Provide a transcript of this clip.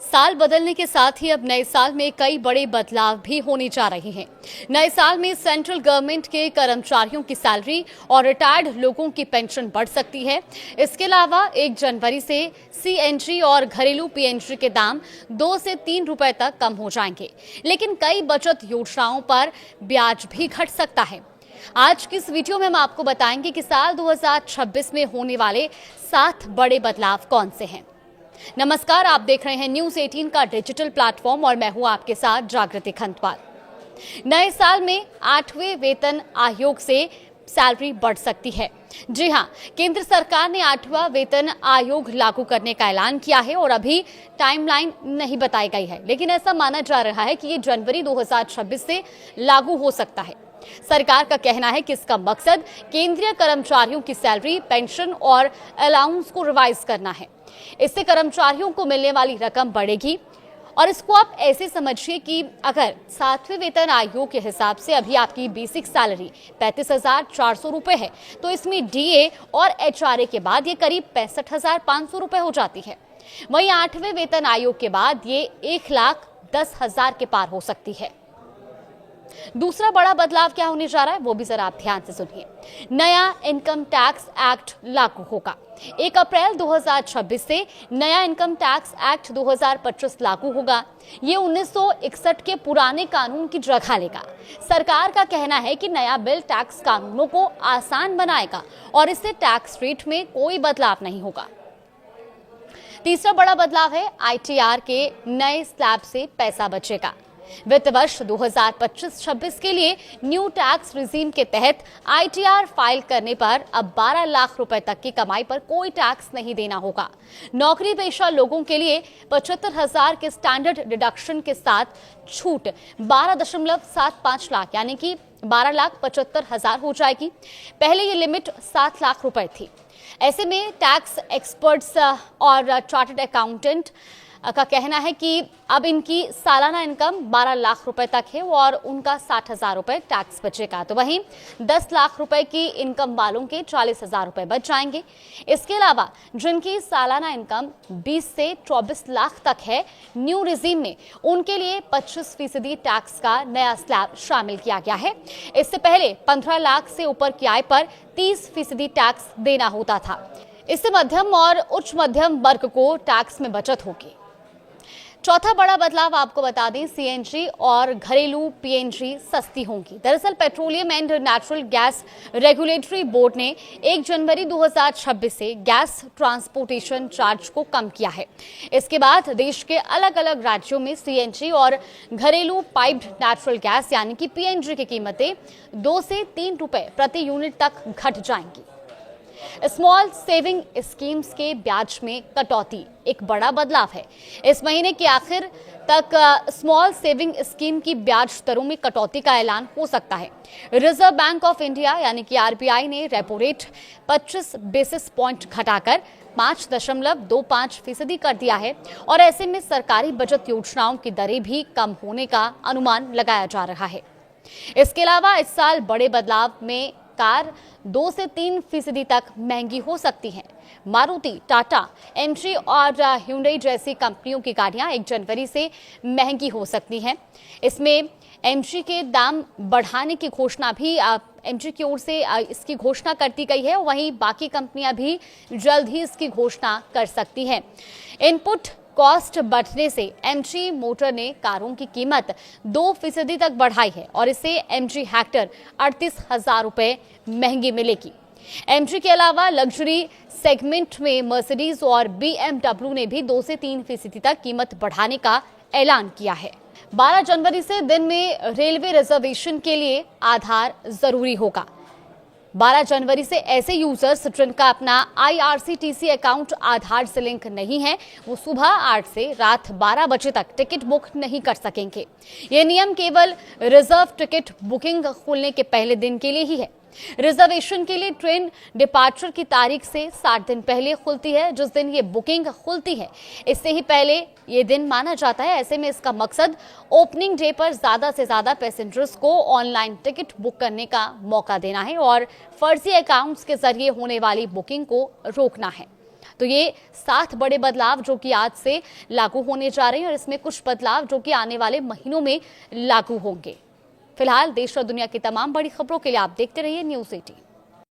साल बदलने के साथ ही अब नए साल में कई बड़े बदलाव भी होने जा रहे हैं। नए साल में सेंट्रल गवर्नमेंट के कर्मचारियों की सैलरी और रिटायर्ड लोगों की पेंशन बढ़ सकती है। इसके अलावा 1 जनवरी से सीएनजी और घरेलू पीएनजी के दाम 2 से 3 रुपए तक कम हो जाएंगे। लेकिन कई बचत योजनाओं पर ब्याज भी घट सकता है। आज की इस वीडियो में हम आपको बताएंगे कि साल 2026 में होने वाले 7 बड़े बदलाव कौन से हैं। नमस्कार, आप देख रहे हैं न्यूज 18 का डिजिटल प्लेटफॉर्म और मैं हूं आपके साथ जागृति खंतवाल। नए साल में 8वें वेतन आयोग से सैलरी बढ़ सकती है। जी हां, केंद्र सरकार ने 8वां वेतन आयोग लागू करने का ऐलान किया है और अभी टाइमलाइन नहीं बताई गई है, लेकिन ऐसा माना जा रहा है कि ये जनवरी 2026 से लागू हो सकता है। सरकार का कहना है कि इसका मकसद केंद्रीय कर्मचारियों की सैलरी, पेंशन और अलाउंस को रिवाइज करना है। इससे कर्मचारियों को मिलने वाली रकम बढ़ेगी और इसको आप ऐसे समझिए कि अगर 7वें वेतन आयोग के हिसाब से अभी आपकी बेसिक सैलरी 35,400 रुपए है, तो इसमें डीए और एचआरए के बाद ये करीब 65,500 रुपए हो जाती है। वहीं 8वें वेतन आयोग के बाद ये 1,10,000 के पार हो सकती है। दूसरा बड़ा बदलाव क्या होने जा रहा है, वो भी जरा आप ध्यान से सुनिए। नया इनकम टैक्स एक्ट लागू होगा। 1 अप्रैल 2026 से नया इनकम टैक्स एक्ट 2025 लागू होगा। ये 1961 के पुराने कानून की जगह लेगा। सरकार का कहना है कि नया बिल टैक्स कानूनों को आसान बनाएगा और इससे टैक्स रेट में कोई बदलाव नहीं होगा। तीसरा बड़ा बदलाव है आईटीआर के नए स्लैब से पैसा बचेगा। वित्त वर्ष 2025-26 के लिए न्यू टैक्स रिजीम के तहत आईटीआर फाइल करने पर अब 12 लाख रुपए तक की कमाई पर कोई टैक्स नहीं देना होगा। नौकरी पेशा लोगों के लिए 75,000 के स्टैंडर्ड डिडक्शन के साथ छूट 12.75 लाख यानी कि 12,75,000 हो जाएगी। पहले ये लिमिट 7 लाख रुपए थी। ऐसे में टैक्स एक्सपर्ट्स और चार्टर्ड अकाउंटेंट का कहना है कि अब इनकी सालाना इनकम 12 लाख रुपए तक है और उनका 60,000 रुपए टैक्स बचेगा। तो वहीं 10 लाख रुपए की इनकम वालों के 40,000 रुपए बच जाएंगे। इसके अलावा जिनकी सालाना इनकम 20 से 24 लाख तक है, न्यू रिजीम में उनके लिए 25% टैक्स का नया स्लैब शामिल किया गया है। इससे पहले 15 लाख से ऊपर की आय पर 30% टैक्स देना होता था। इससे मध्यम और उच्च मध्यम वर्ग को टैक्स में बचत होगी। चौथा बड़ा बदलाव आपको बता दें, सीएनजी और घरेलू पीएनजी सस्ती होंगी। दरअसल petroleum and natural gas regulatory board ने 1 जनवरी 2026 से गैस ट्रांसपोर्टेशन चार्ज को कम किया है। इसके बाद देश के अलग अलग राज्यों में सीएनजी और घरेलू पाइप्ड नेचुरल गैस यानी कि पीएनजी की कीमतें 2 से 3 रुपए प्रति यूनिट तक घट जाएंगी। स्मॉल सेविंग स्कीम्स के ब्याज में कटौती एक बड़ा बदलाव है। इस महीने के आखिर तक स्मॉल सेविंग स्कीम की ब्याज दरों में कटौती का ऐलान हो सकता है। रिजर्व बैंक ऑफ इंडिया यानी कि आरबीआई ने रेपो रेट 25 बेसिस पॉइंट घटाकर 5.25% कर दिया है और ऐसे में सरकारी बचत योजनाओं की दरें भी कम होने का अनुमान लगाया जा रहा है। इसके अलावा इस साल बड़े बदलाव में कार 2 से 3% तक महंगी हो सकती हैं। मारुति, टाटा, एमजी और hyundai जैसी कंपनियों की गाड़ियां 1 जनवरी से महंगी हो सकती हैं। इसमें एमजी के दाम बढ़ाने की घोषणा भी एमजी की ओर से इसकी घोषणा कर दी गई है। वहीं बाकी कंपनियां भी जल्द ही इसकी घोषणा कर सकती हैं। इनपुट कॉस्ट बढ़ने से एमजी मोटर ने कारों की कीमत 2% तक बढ़ाई है और इसे एमजी हेक्टर 38,000 रुपए महंगी मिलेगी। एमजी के अलावा लग्जरी सेगमेंट में मर्सिडीज और बीएमडब्ल्यू ने भी 2 से 3% तक कीमत बढ़ाने का ऐलान किया है। 12 जनवरी से दिन में रेलवे रिजर्वेशन के लिए आधार जरूरी होगा। 12 जनवरी से ऐसे यूजर्स जिनका अपना आईआरसीटीसी अकाउंट आधार से लिंक नहीं है, वो सुबह 8 से रात 12 बजे तक टिकट बुक नहीं कर सकेंगे। ये नियम केवल रिजर्व टिकट बुकिंग खुलने के पहले दिन के लिए ही है। रिजर्वेशन के लिए ट्रेन डिपार्चर की तारीख से 60 दिन पहले खुलती है। जिस दिन ये बुकिंग खुलती है, इससे ही पहले ये दिन माना जाता है। ऐसे में इसका मकसद ओपनिंग डे पर ज्यादा से ज्यादा पैसेंजर्स को ऑनलाइन टिकट बुक करने का मौका देना है और फर्जी अकाउंट्स के जरिए होने वाली बुकिंग को रोकना है। तो ये 7 बड़े बदलाव जो कि आज से लागू होने जा रहे हैं और इसमें कुछ बदलाव जो कि आने वाले महीनों में लागू होंगे। फिलहाल देश और दुनिया की तमाम बड़ी खबरों के लिए आप देखते रहिए न्यूज़ 18।